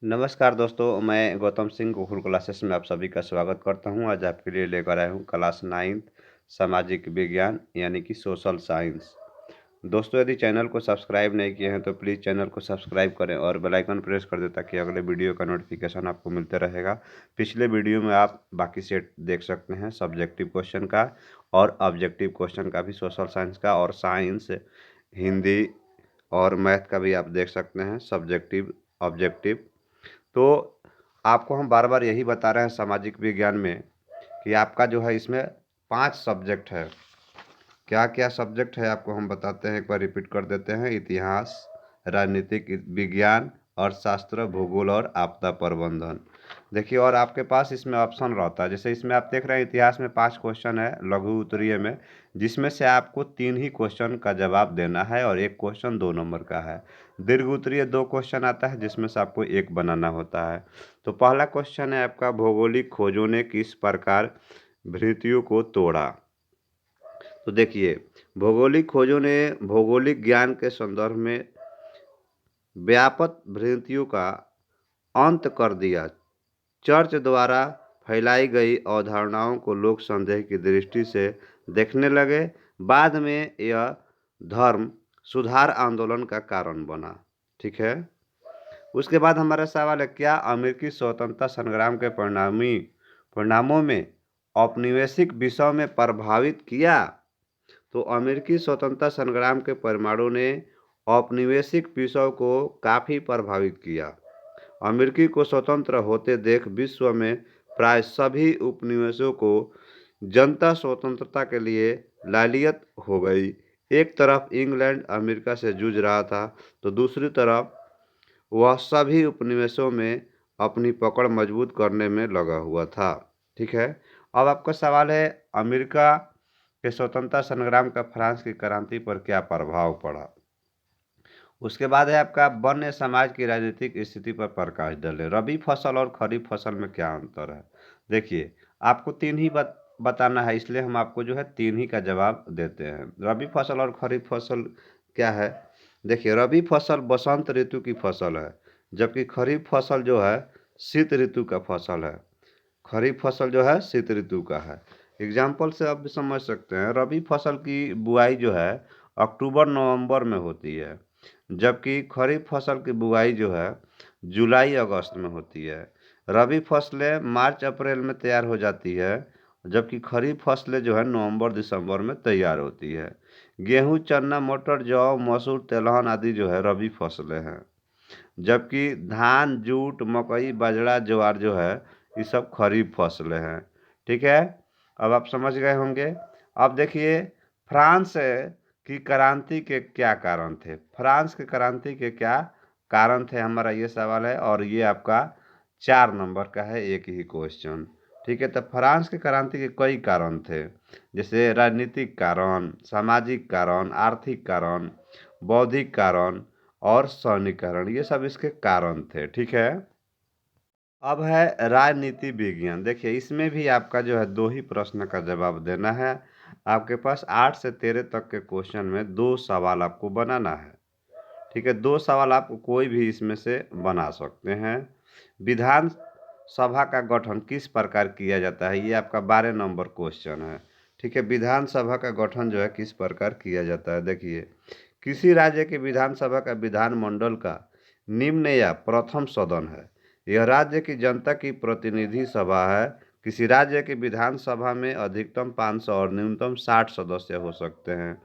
नमस्कार दोस्तों, मैं गौतम सिंह गोकुल क्लासेस में आप सभी का स्वागत करता हूं। आज आपके लिए लेकर आया हूं क्लास 9th सामाजिक विज्ञान यानी कि सोशल साइंस। दोस्तों, यदि चैनल को सब्सक्राइब नहीं किए हैं तो प्लीज़ चैनल को सब्सक्राइब करें और बेल आइकन प्रेस कर दें ताकि अगले वीडियो का नोटिफिकेशन आपको मिलते रहेगा। पिछले वीडियो में आप बाकी सेट देख सकते हैं, सब्जेक्टिव क्वेश्चन का और ऑब्जेक्टिव क्वेश्चन का भी, सोशल साइंस का और साइंस, हिंदी और मैथ का भी आप देख सकते हैं, सब्जेक्टिव ऑब्जेक्टिव। तो आपको हम बार बार यही बता रहे हैं सामाजिक विज्ञान में कि आपका जो है इसमें 5 सब्जेक्ट है। क्या क्या सब्जेक्ट है आपको हम बताते हैं, एक बार रिपीट कर देते हैं। इतिहास, राजनीतिक विज्ञान, अर्थशास्त्र, भूगोल और आपदा प्रबंधन। देखिए, और आपके पास इसमें ऑप्शन रहता है। जैसे इसमें आप देख रहे हैं इतिहास में 5 क्वेश्चन है लघु उत्तरीय में, जिसमें से आपको 3 ही क्वेश्चन का जवाब देना है और एक क्वेश्चन 2 नंबर का है। दीर्घ उत्तरीय 2 क्वेश्चन आता है जिसमें से आपको एक बनाना होता है। तो पहला क्वेश्चन है आपका, भौगोलिक खोजों ने किस प्रकार भृत्यों को तोड़ा। तो देखिए, भौगोलिक खोजों ने भौगोलिक ज्ञान के संदर्भ में व्यापक भ्रांतियों का अंत कर दिया। चर्च द्वारा फैलाई गई अवधारणाओं को लोग संदेह की दृष्टि से देखने लगे। बाद में यह धर्म सुधार आंदोलन का कारण बना। ठीक है। उसके बाद हमारा सवाल है, क्या अमेरिकी स्वतंत्रता संग्राम के परिणामों में औपनिवेशिक विषयों में प्रभावित किया। तो अमेरिकी स्वतंत्रता संग्राम के परिणामों ने औपनिवेशिक विषयों को काफ़ी प्रभावित किया। अमेरिकी को स्वतंत्र होते देख विश्व में प्राय सभी उपनिवेशों को जनता स्वतंत्रता के लिए लालियत हो गई। एक तरफ इंग्लैंड अमेरिका से जूझ रहा था, तो दूसरी तरफ वह सभी उपनिवेशों में अपनी पकड़ मजबूत करने में लगा हुआ था। ठीक है। अब आपका सवाल है, अमेरिका के स्वतंत्रता संग्राम का फ्रांस की क्रांति पर क्या प्रभाव पड़ा। उसके बाद है आपका, वन्य समाज की राजनीतिक स्थिति पर प्रकाश डालें। रबी फसल और खरीफ फसल में क्या अंतर है। देखिए, आपको 3 ही बताना है, इसलिए हम आपको जो है 3 ही का जवाब देते हैं। रबी फसल और खरीफ फसल क्या है। देखिए, रबी फसल बसंत ऋतु की फसल है, जबकि खरीफ फसल जो है शीत ऋतु का फसल है। खरीफ फसल जो है शीत ऋतु का है। एग्जाम्पल से आप समझ सकते हैं, रबी फसल की बुआई जो है अक्टूबर नवंबर में होती है, जबकि खरीफ फसल की बुआई जो है जुलाई अगस्त में होती है। रबी फसलें मार्च अप्रैल में तैयार हो जाती है, जबकि खरीफ फसलें जो है नवंबर दिसंबर में तैयार होती है। गेहूं, चना, मटर, जौ, मसूर, तिलहन आदि जो है रबी फसलें हैं, जबकि धान, जूट, मकई, बाजरा, ज्वार जो है ये सब खरीफ फसलें हैं। ठीक है। अब आप समझ गए होंगे। अब देखिए, फ्रांस की क्रांति के क्या कारण थे। फ्रांस की क्रांति के क्या कारण थे, हमारा ये सवाल है, और ये आपका 4 नंबर का है, एक ही क्वेश्चन। ठीक है। तो फ्रांस की क्रांति के कई कारण थे, जैसे राजनीतिक कारण, सामाजिक कारण, आर्थिक कारण, बौद्धिक कारण और सैनिक कारण, ये सब इसके कारण थे। ठीक है। अब है राजनीति विज्ञान। देखिए, इसमें भी आपका जो है 2 ही प्रश्न का जवाब देना है। आपके पास 8 से 13 तक के क्वेश्चन में 2 सवाल आपको बनाना है। ठीक है। 2 सवाल आप कोई भी इसमें से बना सकते हैं। विधान सभा का गठन किस प्रकार किया जाता है, ये आपका 12 नंबर क्वेश्चन है। ठीक है। विधानसभा का गठन जो है किस प्रकार किया जाता है। देखिए, किसी राज्य की विधानसभा का विधानमंडल का निम्न या प्रथम सदन है। यह राज्य की जनता की प्रतिनिधि सभा है। किसी राज्य की विधानसभा में अधिकतम 500 और न्यूनतम 60 सदस्य हो सकते हैं।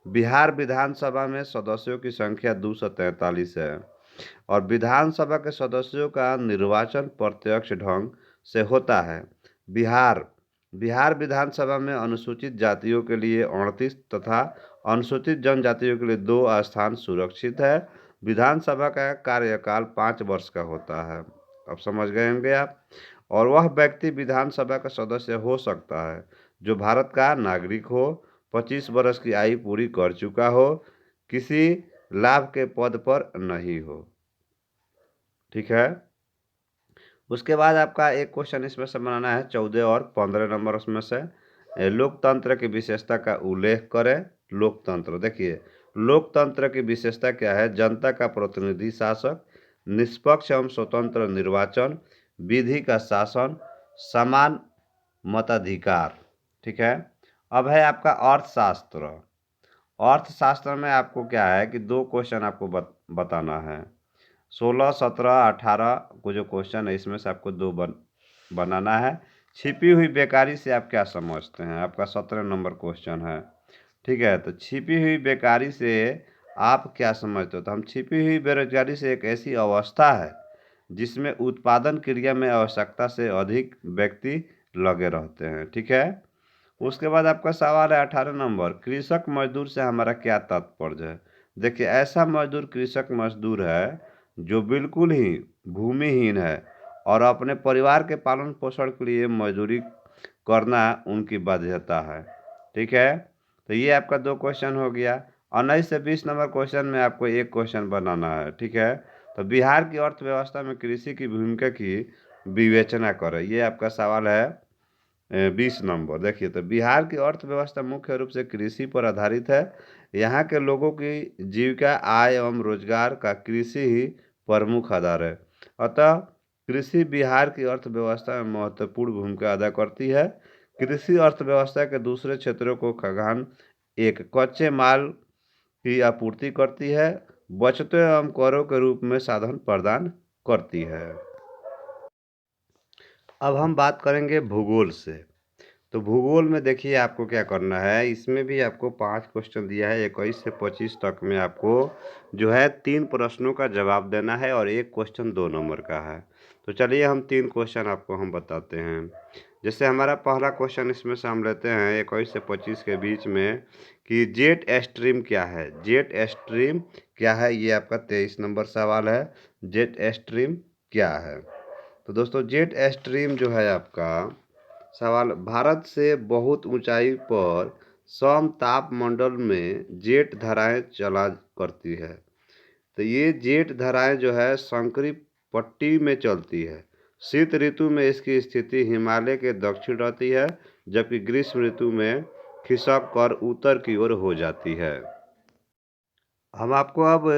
बिहार विधानसभा में सदस्यों की संख्या 243 है और विधानसभा के सदस्यों का निर्वाचन प्रत्यक्ष ढंग से होता है। बिहार बिहार विधानसभा में अनुसूचित जातियों के लिए 38 तथा अनुसूचित जनजातियों के लिए 2 स्थान सुरक्षित है। विधानसभा का कार्यकाल 5 वर्ष का होता है। अब समझ गए होंगे आप। और वह व्यक्ति विधानसभा का सदस्य हो सकता है जो भारत का नागरिक हो, 25 वर्ष की आयु पूरी कर चुका हो, किसी लाभ के पद पर नहीं हो। ठीक है। उसके बाद आपका एक क्वेश्चन इसमें से बनाना है, 14 और 15 नंबर उसमें से। लोकतंत्र की विशेषता का उल्लेख करें। लोकतंत्र, देखिए, लोकतंत्र की विशेषता क्या है। जनता का प्रतिनिधि शासक, निष्पक्ष एवं स्वतंत्र निर्वाचन, विधि का शासन, समान मताधिकार। ठीक है। अब है आपका अर्थशास्त्र। अर्थशास्त्र में आपको क्या है कि 2 क्वेश्चन आपको बताना है। 16, 17, 18 को जो क्वेश्चन है इसमें से आपको 2 बनाना है। छिपी हुई बेकारी से आप क्या समझते हैं? आपका 17 नंबर क्वेश्चन है। ठीक है, तो छिपी हुई बेकारी से आप क्या समझते हो? तो हम छिपी हुई बेरोजगारी से एक ऐसी अवस्था है जिसमें उत्पादन क्रिया में आवश्यकता से अधिक व्यक्ति लगे रहते हैं। ठीक है। उसके बाद आपका सवाल है 18 नंबर, कृषक मजदूर से हमारा क्या तात्पर्य है? देखिए, ऐसा मजदूर कृषक मजदूर है जो बिल्कुल ही भूमिहीन है और अपने परिवार के पालन पोषण के लिए मजदूरी करना उनकी बाध्यता है। ठीक है, तो ये आपका 2 क्वेश्चन हो गया। 19 से 20 नंबर क्वेश्चन में आपको 1 क्वेश्चन बनाना है। ठीक है, तो बिहार की अर्थव्यवस्था में कृषि की भूमिका की विवेचना करें, ये आपका सवाल है 20 नंबर। देखिए, तो बिहार की अर्थव्यवस्था मुख्य रूप से कृषि पर आधारित है। यहाँ के लोगों की जीविका, आय एवं रोजगार का कृषि ही प्रमुख आधार है। अतः कृषि बिहार की अर्थव्यवस्था में महत्वपूर्ण भूमिका अदा करती है। कृषि अर्थव्यवस्था के दूसरे क्षेत्रों को खाद्यान्न एक कच्चे माल की आपूर्ति करती है, बचतों एवं करों के रूप में साधन प्रदान करती है। अब हम बात करेंगे भूगोल से। तो भूगोल में देखिए आपको क्या करना है, इसमें भी आपको 5 क्वेश्चन दिया है। 21 से 25 तक में आपको जो है 3 प्रश्नों का जवाब देना है और 1 क्वेश्चन 2 नंबर का है। तो चलिए हम 3 क्वेश्चन आपको हम बताते हैं। जैसे हमारा पहला क्वेश्चन इसमें से हम लेते हैं 21 से 25 के बीच में कि जेट स्ट्रीम क्या है? जेट स्ट्रीम क्या है, ये आपका 23 नंबर सवाल है। जेट स्ट्रीम क्या है? तो दोस्तों, जेट स्ट्रीम जो है आपका सवाल, भारत से बहुत ऊंचाई पर समतापमंडल में जेट धाराएं चला करती है। तो ये जेट धाराएं जो है संकरी पट्टी में चलती है। शीत ऋतु में इसकी स्थिति हिमालय के दक्षिण रहती है, जबकि ग्रीष्म ऋतु में खिसक कर उत्तर की ओर हो जाती है। हम आपको अब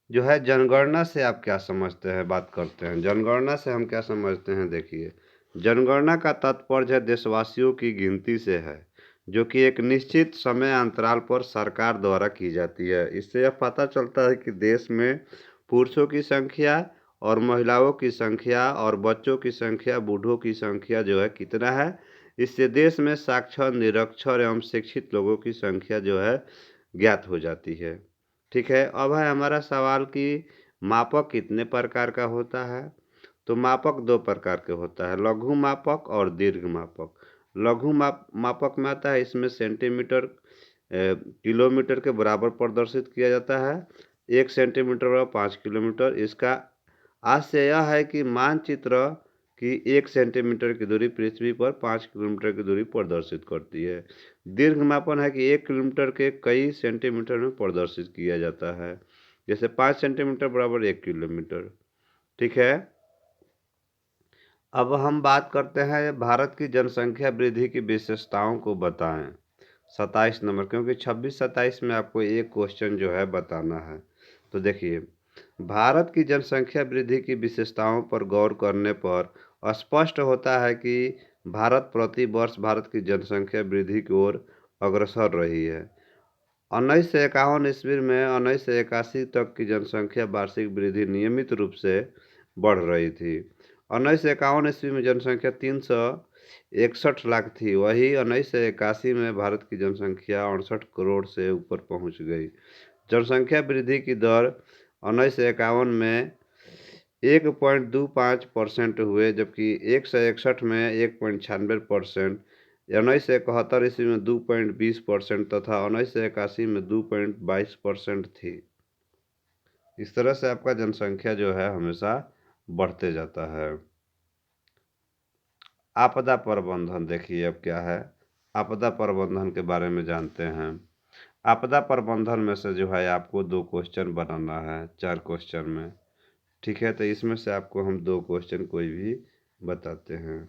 जो है जनगणना से आप क्या समझते हैं बात करते हैं। जनगणना से हम क्या समझते हैं, देखिए, जनगणना का तात्पर्य है देशवासियों की गिनती से है, जो कि एक निश्चित समय अंतराल पर सरकार द्वारा की जाती है। इससे यह पता चलता है कि देश में पुरुषों की संख्या और महिलाओं की संख्या और बच्चों की संख्या, बूढ़ों की संख्या जो है कितना है। इससे देश में साक्षर, निरक्षर एवं शिक्षित लोगों की संख्या जो है ज्ञात हो जाती है। ठीक है, अब है हमारा सवाल कि मापक कितने प्रकार का होता है? तो मापक 2 प्रकार के होता है, लघु मापक और दीर्घ मापक। लघु मापक में आता है, इसमें सेंटीमीटर किलोमीटर के बराबर प्रदर्शित किया जाता है। 1 सेंटीमीटर बराबर 5 किलोमीटर। इसका आशय यह है कि मानचित्र की 1 सेंटीमीटर की दूरी पृथ्वी पर 5 किलोमीटर की दूरी प्रदर्शित करती है। दीर्घ मापन है कि 1 किलोमीटर के कई सेंटीमीटर में प्रदर्शित किया जाता है, जैसे 5 सेंटीमीटर बराबर 1 किलोमीटर। ठीक है, अब हम बात करते हैं भारत की जनसंख्या वृद्धि की विशेषताओं को बताएं। 27 नंबर, क्योंकि 26-27 में आपको एक क्वेश्चन जो है बताना है। तो देखिए, भारत की जनसंख्या वृद्धि की विशेषताओं पर गौर करने पर स्पष्ट होता है कि भारत प्रति वर्ष भारत की जनसंख्या वृद्धि की ओर अग्रसर रही है। 1951 ईस्वी में 1981 तक की जनसंख्या वार्षिक वृद्धि नियमित रूप से बढ़ रही थी। 1951 ईस्वी में जनसंख्या 361 लाख थी, वही 1981 में भारत की जनसंख्या 68 करोड़ से ऊपर पहुंच गई। जनसंख्या वृद्धि की दर 1951 में 1.25% हुए, जबकि 161 में 1.96%, 1971 ईस्वी में 2.20% तथा 1981 में 2.22% थी। इस तरह से आपका जनसंख्या जो है हमेशा बढ़ते जाता है। आपदा प्रबंधन देखिए अब क्या है, आपदा प्रबंधन के बारे में जानते हैं। आपदा प्रबंधन में से जो है आपको 2 क्वेश्चन बनाना है 4 क्वेश्चन में। ठीक है, तो इसमें से आपको हम 2 क्वेश्चन कोई भी बताते हैं।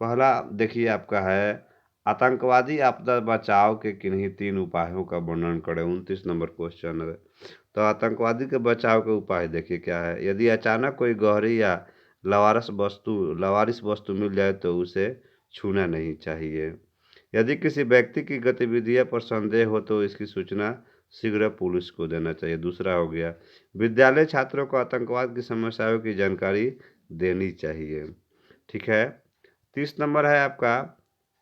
पहला देखिए आपका है, आतंकवादी आपदा बचाव के किन्हीं 3 उपायों का वर्णन करें। 29 नंबर क्वेश्चन है। तो आतंकवादी के बचाव के उपाय देखिए क्या है। यदि अचानक कोई गहरी या लवारिस वस्तु मिल जाए तो उसे छूना नहीं चाहिए। यदि किसी व्यक्ति की गतिविधियों पर संदेह हो तो इसकी सूचना शीघ्र पुलिस को देना चाहिए। दूसरा हो गया, विद्यालय छात्रों को आतंकवाद की समस्याओं की जानकारी देनी चाहिए। ठीक है। 30 नंबर है आपका,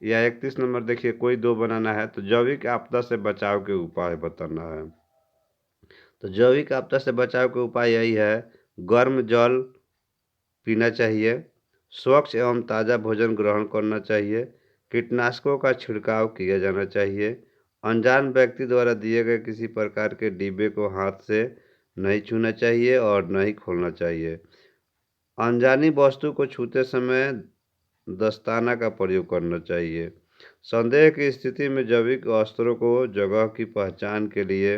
या 31 नंबर देखिए, कोई दो बनाना है। तो जैविक आपदा से बचाव के उपाय बताना है। तो जैविक आपदा से बचाव के उपाय यही है, गर्म जल पीना चाहिए, स्वच्छ एवं ताज़ा भोजन ग्रहण करना चाहिए, कीटनाशकों का छिड़काव किया जाना चाहिए, अनजान व्यक्ति द्वारा दिए गए किसी प्रकार के डिब्बे को हाथ से नहीं छूना चाहिए और नहीं खोलना चाहिए। अनजानी वस्तु को छूते समय दस्ताना का प्रयोग करना चाहिए। संदेह की स्थिति में जैविक अस्त्रों को जगह की पहचान के लिए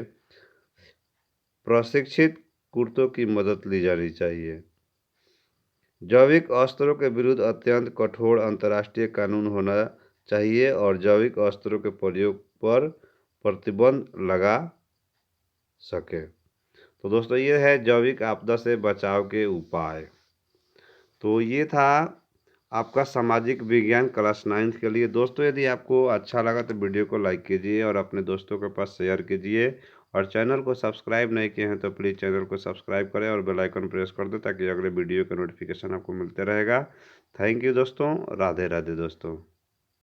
प्रशिक्षित कुत्तों की मदद ली जानी चाहिए। जैविक अस्त्रों के विरुद्ध अत्यंत कठोर अंतर्राष्ट्रीय कानून होना चाहिए और जैविक अस्त्रों के प्रयोग पर प्रतिबंध लगा सके। तो दोस्तों, ये है जैविक आपदा से बचाव के उपाय। तो ये था आपका सामाजिक विज्ञान क्लास 9 के लिए। दोस्तों, यदि आपको अच्छा लगा तो वीडियो को लाइक कीजिए और अपने दोस्तों के पास शेयर कीजिए, और चैनल को सब्सक्राइब नहीं किए हैं तो प्लीज़ चैनल को सब्सक्राइब करें और बेल आइकन प्रेस कर दें ताकि अगले वीडियो का नोटिफिकेशन आपको मिलते रहेगा। थैंक यू दोस्तों। राधे राधे दोस्तों।